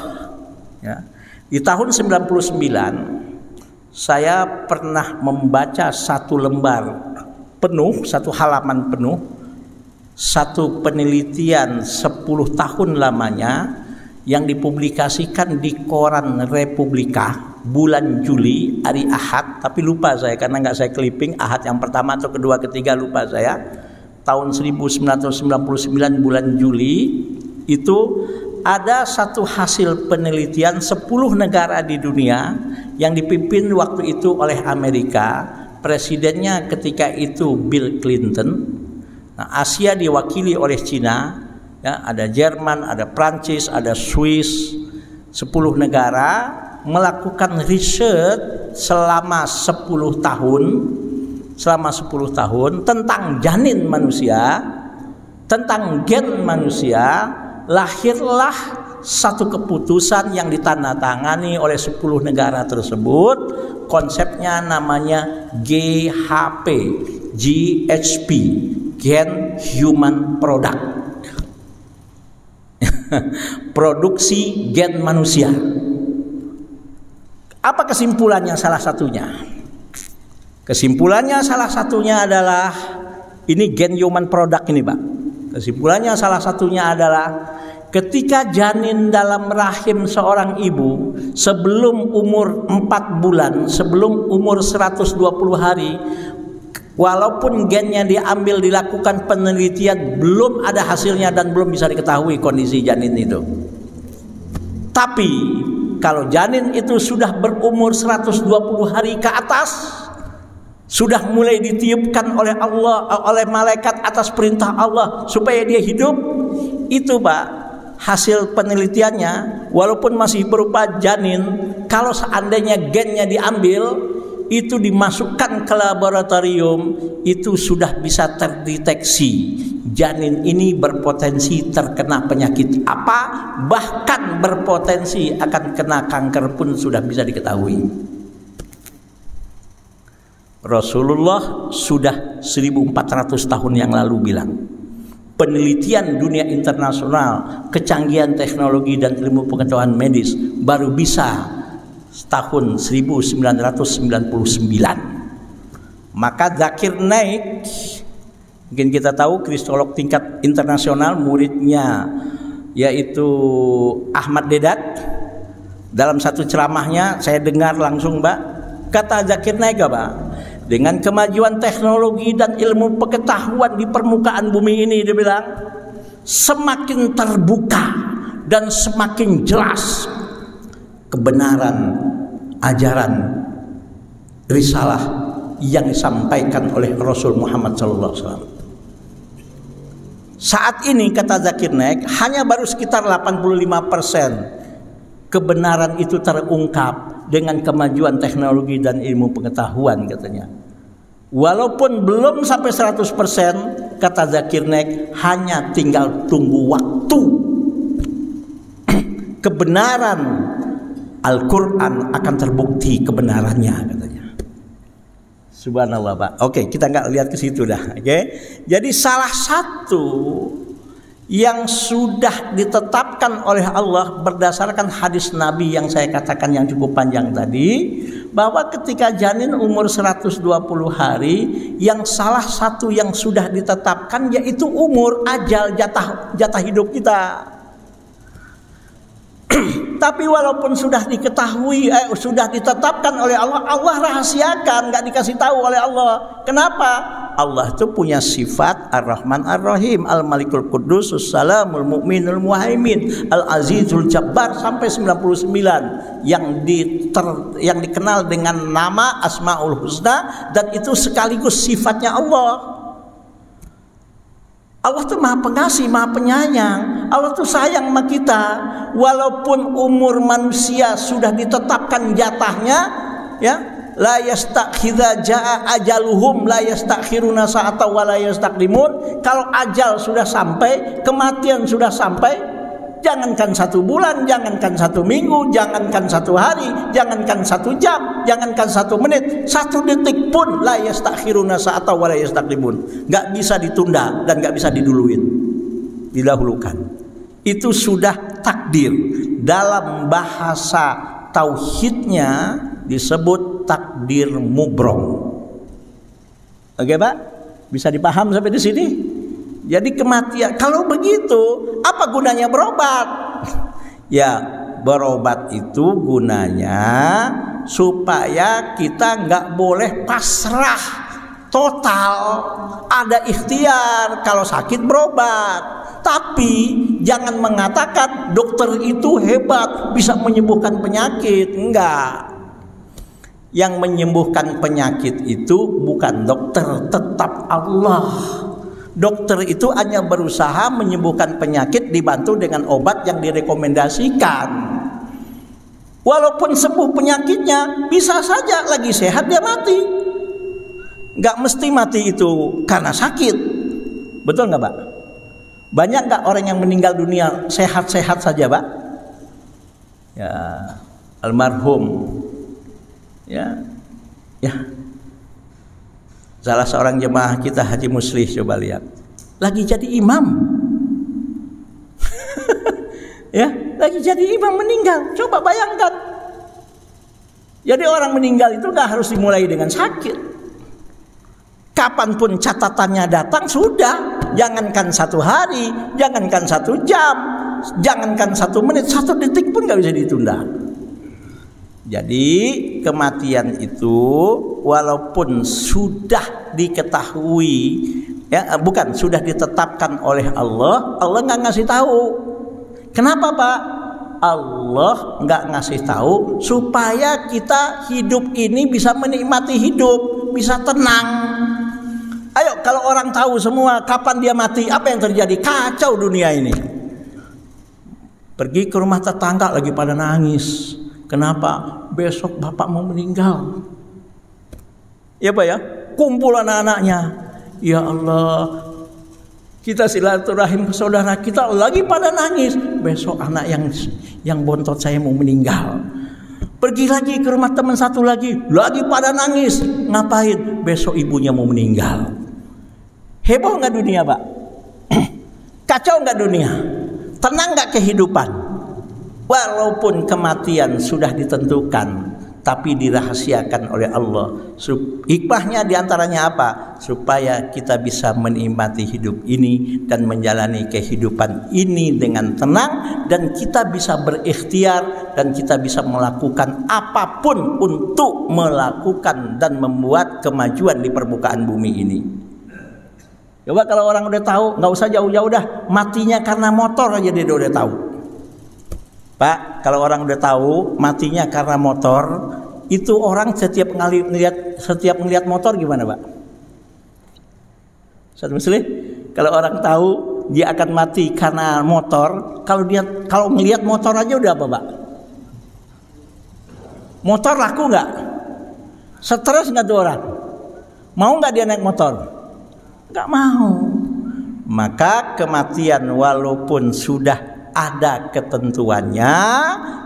ya. Di tahun 99 saya pernah membaca 1 lembar penuh, 1 halaman penuh satu penelitian 10 tahun lamanya yang dipublikasikan di koran Republika bulan Juli hari Ahad, tapi lupa saya karena nggak saya clipping Ahad yang pertama atau kedua ketiga lupa saya, tahun 1999 bulan Juli. Itu ada satu hasil penelitian 10 negara di dunia yang dipimpin waktu itu oleh Amerika, presidennya ketika itu Bill Clinton. Nah, Asia diwakili oleh Cina, ya, ada Jerman, ada Prancis, ada Swiss, 10 negara melakukan riset selama 10 tahun tentang janin manusia, tentang gen manusia. Lahirlah satu keputusan yang ditandatangani oleh 10 negara tersebut. Konsepnya namanya GHP, GHP, Gen Human Product. Produksi gen manusia. Apa kesimpulannya salah satunya? Kesimpulannya salah satunya adalah ini gen human product ini, Pak. Kesimpulannya salah satunya adalah ketika janin dalam rahim seorang ibu sebelum umur 4 bulan, sebelum umur 120 hari, walaupun gennya diambil, dilakukan penelitian, belum ada hasilnya dan belum bisa diketahui kondisi janin itu. Tapi kalau janin itu sudah berumur 120 hari ke atas, sudah mulai ditiupkan oleh Allah, oleh malaikat atas perintah Allah supaya dia hidup, itu Pak, hasil penelitiannya walaupun masih berupa janin, kalau seandainya gennya diambil, itu dimasukkan ke laboratorium, itu sudah bisa terdeteksi janin ini berpotensi terkena penyakit apa, bahkan berpotensi akan kena kanker pun sudah bisa diketahui. Rasulullah sudah 1400 tahun yang lalu bilang, penelitian dunia internasional, kecanggihan teknologi dan ilmu pengetahuan medis baru bisa tahun 1999. Maka Zakir Naik, mungkin kita tahu kristolog tingkat internasional, muridnya yaitu Ahmad Dedat. Dalam satu ceramahnya saya dengar langsung, Mbak, kata Zakir Naik apa? Dengan kemajuan teknologi dan ilmu pengetahuan di permukaan bumi ini, dia bilang, semakin terbuka dan semakin jelas kebenaran ajaran risalah yang disampaikan oleh Rasul Muhammad SAW. Saat ini kata Zakir Naik hanya baru sekitar 85% kebenaran itu terungkap dengan kemajuan teknologi dan ilmu pengetahuan, katanya. Walaupun belum sampai 100%, kata Zakir Naik, hanya tinggal tunggu waktu. Kebenaran Al-Quran akan terbukti kebenarannya, katanya. Subhanallah, Pak. Oke, kita nggak lihat ke situ dah. Oke, jadi salah satu yang sudah ditetapkan oleh Allah berdasarkan hadis Nabi yang saya katakan yang cukup panjang tadi, bahwa ketika janin umur 120 hari, yang salah satu yang sudah ditetapkan yaitu umur ajal, jatah hidup kita. Tapi walaupun sudah diketahui, sudah ditetapkan oleh Allah, Allah rahasiakan, nggak dikasih tahu oleh Allah. Kenapa? Allah itu punya sifat Ar-Rahman Ar-Rahim, Al-Malikul Quddus, As-Salamul Mu'minul Muhaimin, Al-Azizul Jabbar sampai 99 yang dikenal dengan nama Asmaul Husna, dan itu sekaligus sifatnya Allah. Allah tuh maha pengasih, maha penyayang. Allah tuh sayang sama kita. Walaupun umur manusia sudah ditetapkan jatahnya, ya, la yastakhidza jaa ajaluhum la yastakhiruna sa'ata wa la yastaqdimun. Kalau ajal sudah sampai, kematian sudah sampai, jangankan 1 bulan, jangankan 1 minggu, jangankan 1 hari, jangankan 1 jam, jangankan 1 menit, 1 detik pun la yastakhiruna sa'ata wa la yastaqdimun. Enggak bisa ditunda dan enggak bisa diduluin, didahulukan. Itu sudah takdir. Dalam bahasa tauhidnya disebut takdir mubrong. Oke, Pak? Bisa dipaham sampai di sini? Jadi kematian, kalau begitu apa gunanya berobat? Ya, berobat itu gunanya supaya kita nggak boleh pasrah total, ada ikhtiar kalau sakit berobat. Tapi jangan mengatakan dokter itu hebat bisa menyembuhkan penyakit. Enggak. Yang menyembuhkan penyakit itu bukan dokter, tetap Allah. Dokter itu hanya berusaha menyembuhkan penyakit dibantu dengan obat yang direkomendasikan. Walaupun sembuh penyakitnya, bisa saja lagi sehat dia mati. Gak mesti mati itu karena sakit. Betul gak Pak? Banyak gak orang yang meninggal dunia sehat-sehat saja Pak? Ya, almarhum. Ya. Salah seorang jemaah kita Haji Muslih, coba lihat, lagi jadi imam. Ya, lagi jadi imam meninggal. Coba bayangkan. Jadi orang meninggal itu gak harus dimulai dengan sakit. Kapanpun catatannya datang sudah. Jangankan 1 hari, jangankan 1 jam, jangankan 1 menit, 1 detik pun gak bisa ditunda. Jadi kematian itu walaupun sudah diketahui, ya bukan sudah ditetapkan oleh Allah, Allah nggak ngasih tahu. Kenapa Pak? Allah nggak ngasih tahu supaya kita hidup ini bisa menikmati hidup, bisa tenang. Ayo, kalau orang tahu semua kapan dia mati, apa yang terjadi? Kacau dunia ini. Pergi ke rumah tetangga lagi pada nangis. Kenapa? Besok bapak mau meninggal. Ya Pak ya, kumpul anak-anaknya. Ya Allah, kita silaturahim ke saudara kita lagi pada nangis. Besok anak yang bontot saya mau meninggal. Pergi lagi ke rumah teman satu lagi pada nangis. Ngapain? Besok ibunya mau meninggal. Heboh nggak dunia Pak? Kacau nggak dunia? Tenang nggak kehidupan? Walaupun kematian sudah ditentukan, tapi dirahasiakan oleh Allah. Hikmahnya diantaranya apa? Supaya kita bisa menikmati hidup ini dan menjalani kehidupan ini dengan tenang, dan kita bisa berikhtiar dan kita bisa melakukan apapun untuk melakukan dan membuat kemajuan di permukaan bumi ini. Coba kalau orang udah tahu, nggak usah jauh-jauh dah, matinya karena motor aja dia udah tahu. Pak, kalau orang udah tahu matinya karena motor, itu orang setiap ngelihat motor gimana Pak? Satu Muslim, kalau orang tahu dia akan mati karena motor, kalau ngelihat motor aja udah apa Pak? Motor laku nggak? Stres nggak tuh orang? Mau nggak dia naik motor? Nggak mau. Maka kematian walaupun sudah ada ketentuannya,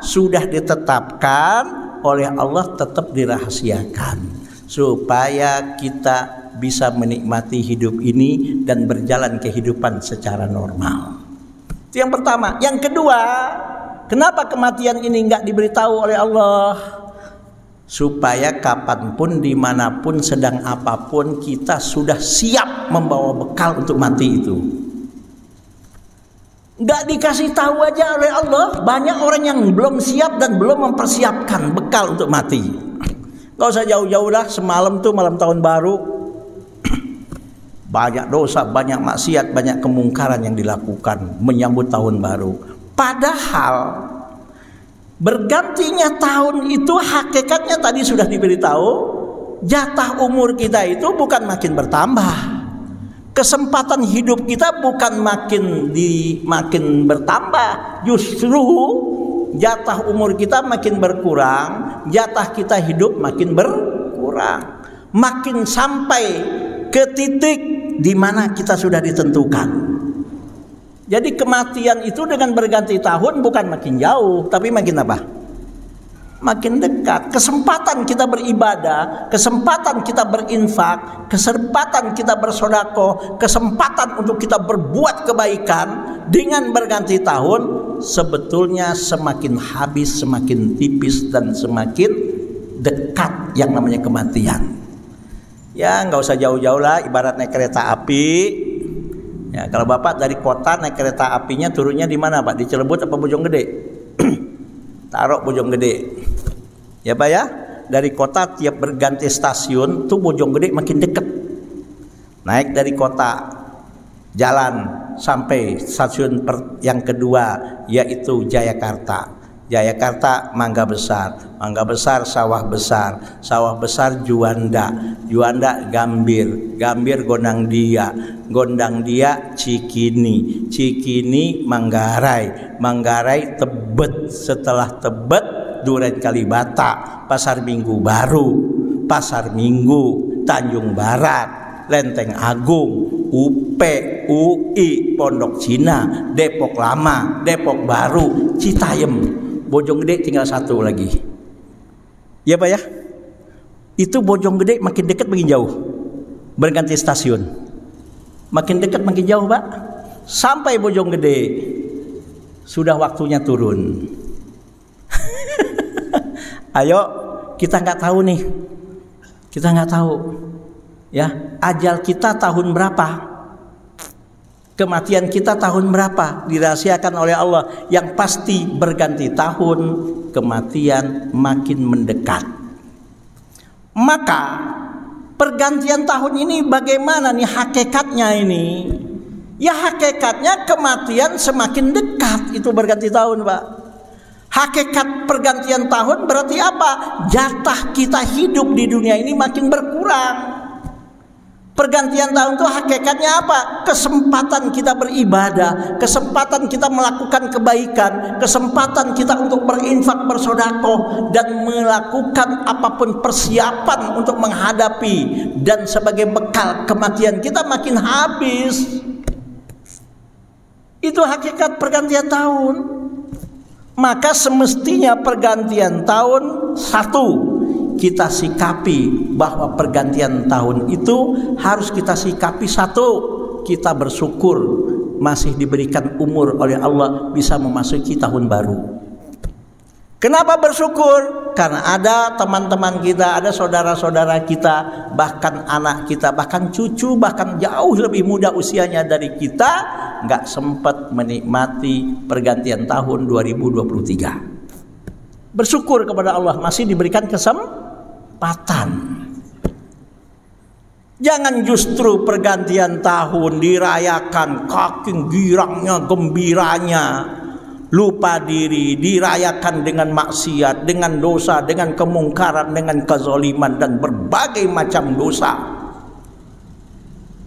sudah ditetapkan oleh Allah, tetap dirahasiakan supaya kita bisa menikmati hidup ini dan berjalan kehidupan secara normal. Itu yang pertama. Yang kedua, kenapa kematian ini nggak diberitahu oleh Allah? Supaya kapanpun, dimanapun, sedang apapun, kita sudah siap membawa bekal untuk mati itu. Nggak dikasih tahu aja oleh Allah. Banyak orang yang belum siap dan belum mempersiapkan bekal untuk mati. Gak usah jauh-jauh lah, semalam tuh malam tahun baru, banyak dosa, banyak maksiat, banyak kemungkaran yang dilakukan menyambut tahun baru. Padahal bergantinya tahun itu hakikatnya tadi sudah diberitahu, jatah umur kita itu bukan makin bertambah. Kesempatan hidup kita bukan makin bertambah, justru jatah umur kita makin berkurang, jatah kita hidup makin berkurang, makin sampai ke titik di mana kita sudah ditentukan. Jadi kematian itu dengan berganti tahun bukan makin jauh, tapi makin apa? Makin dekat. Kesempatan kita beribadah, kesempatan kita berinfak, kesempatan kita bersedekah, kesempatan untuk kita berbuat kebaikan dengan berganti tahun sebetulnya semakin habis, semakin tipis, dan semakin dekat yang namanya kematian. Ya nggak usah jauh-jauh lah, ibarat naik kereta api. Ya, kalau Bapak dari kota naik kereta apinya turunnya di mana Pak? Di Cilebut apa Bojonggede? Taruh Bojonggede. Ya Pak ya? Dari kota tiap berganti stasiun tuh Bojonggede makin dekat. Naik dari kota, jalan sampai stasiun yang kedua yaitu Jayakarta. Jayakarta Mangga Besar, Mangga Besar Sawah Besar, Sawah Besar Juanda, Juanda Gambir, Gambir Gondang Dia, Gondang Dia Cikini, Cikini Manggarai, Manggarai Tebet, setelah Tebet Duren Kalibata, Pasar Minggu Baru, Pasar Minggu, Tanjung Barat, Lenteng Agung, UP, UI, Pondok Cina, Depok Lama, Depok Baru, Citayam. Bojonggede tinggal satu lagi. Ya Pak ya? Itu Bojonggede makin dekat makin jauh. Berganti stasiun. Makin dekat makin jauh Pak. Sampai Bojonggede sudah waktunya turun. Ayo, kita nggak tahu nih. Kita nggak tahu. Ya, ajal kita tahun berapa? Kematian kita tahun berapa? Dirahasiakan oleh Allah. Yang pasti berganti tahun, kematian makin mendekat. Maka pergantian tahun ini bagaimana nih hakikatnya ini? Ya hakikatnya kematian semakin dekat itu berganti tahun Pak. Hakikat pergantian tahun berarti apa? Jatah kita hidup di dunia ini makin berkurang. Pergantian tahun itu hakikatnya apa? Kesempatan kita beribadah, kesempatan kita melakukan kebaikan, kesempatan kita untuk berinfak, bersedekah dan melakukan apapun persiapan untuk menghadapi dan sebagai bekal kematian kita makin habis. Itu hakikat pergantian tahun. Maka semestinya pergantian tahun satu, kita sikapi bahwa pergantian tahun itu harus kita sikapi satu, kita bersyukur masih diberikan umur oleh Allah bisa memasuki tahun baru. Kenapa bersyukur? Karena ada teman-teman kita, ada saudara-saudara kita, bahkan anak kita, bahkan cucu, bahkan jauh lebih muda usianya dari kita, nggak sempat menikmati pergantian tahun 2023. Bersyukur kepada Allah masih diberikan kesempatan. Jangan justru pergantian tahun dirayakan kaking girangnya, gembiranya, lupa diri, dirayakan dengan maksiat, dengan dosa, dengan kemungkaran, dengan kezaliman dan berbagai macam dosa.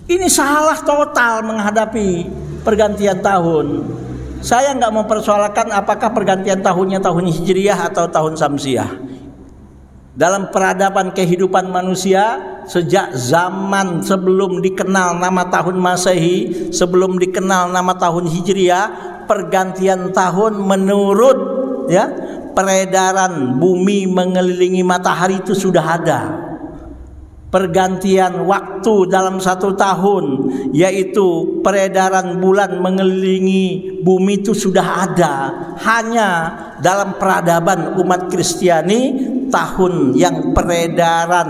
Ini salah total menghadapi pergantian tahun. Saya nggak mempersoalkan apakah pergantian tahunnya tahun Hijriyah atau tahun Samsiah. Dalam peradaban kehidupan manusia, sejak zaman sebelum dikenal nama tahun Masehi, sebelum dikenal nama tahun Hijriyah, pergantian tahun menurut ya peredaran bumi mengelilingi matahari itu sudah ada. Pergantian waktu dalam satu tahun, yaitu peredaran bulan mengelilingi bumi itu sudah ada. Hanya dalam peradaban umat Kristiani, tahun yang peredaran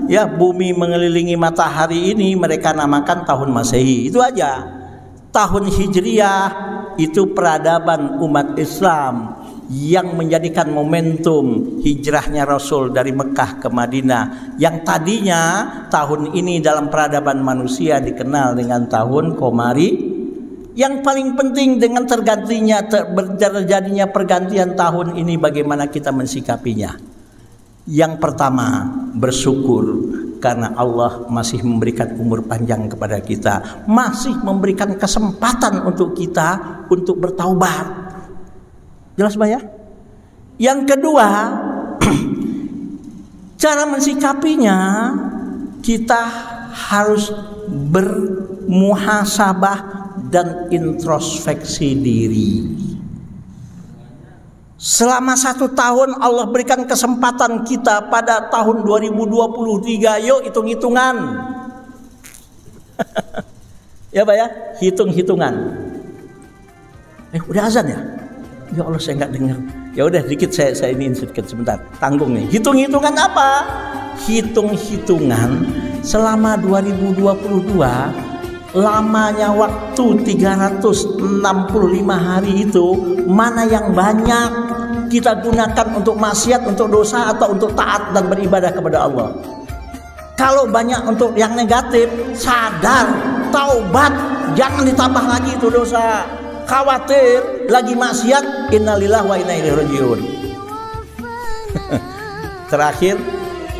ya bumi mengelilingi matahari ini mereka namakan tahun Masehi. Itu aja. Tahun Hijriyah itu peradaban umat Islam yang menjadikan momentum hijrahnya Rasul dari Mekah ke Madinah, yang tadinya tahun ini dalam peradaban manusia dikenal dengan tahun Komari. Yang paling penting dengan terjadinya pergantian tahun ini bagaimana kita mensikapinya. Yang pertama, bersyukur karena Allah masih memberikan umur panjang kepada kita, masih memberikan kesempatan untuk kita untuk bertaubat. Jelas Pak ya? Yang kedua, cara mensikapinya kita harus bermuhasabah dan introspeksi diri. Selama 1 tahun Allah berikan kesempatan kita pada tahun 2023, yuk hitung-hitungan. Ya Pak ya, hitung-hitungan. Udah azan ya? Ya Allah saya nggak dengar. Ya udah dikit saya ini sedikit sebentar. Tanggung nih. Hitung-hitungan apa? Hitung-hitungan selama 2022 lamanya waktu 365 hari itu, mana yang banyak kita gunakan untuk maksiat, untuk dosa, atau untuk taat dan beribadah kepada Allah? Kalau banyak untuk yang negatif, sadar, taubat, jangan ditambah lagi itu dosa. Khawatir lagi maksiat, innalillahi wa inna ilaihi rajiun. Terakhir,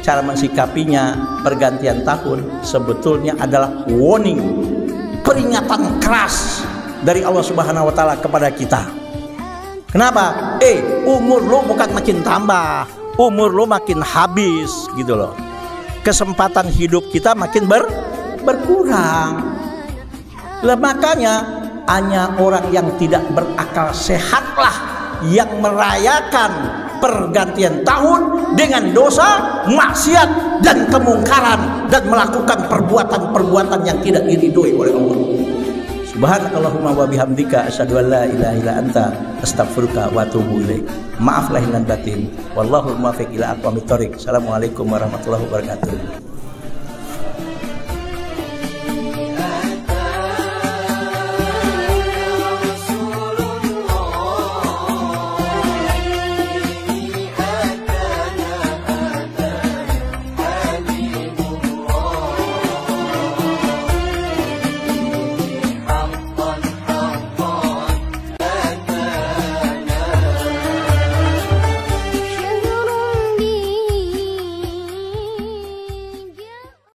cara mensikapinya pergantian tahun sebetulnya adalah warning, peringatan keras dari Allah Subhanahu wa taala kepada kita. Kenapa? Umur lo bukan makin tambah, umur lo makin habis gitu loh. Kesempatan hidup kita makin berkurang. Makanya hanya orang yang tidak berakal sehatlah yang merayakan pergantian tahun dengan dosa, maksiat, dan kemungkaran, dan melakukan perbuatan-perbuatan yang tidak diridhoi oleh Allah. Subhanakallahumma wa bihamdika asyhadu an la ilaha illa anta astaghfiruka wa atubu ilaik. Maaf lahir dan batin. Wallahul muwaffiq ila aqwamit thoriq. Assalamualaikum warahmatullahi wabarakatuh.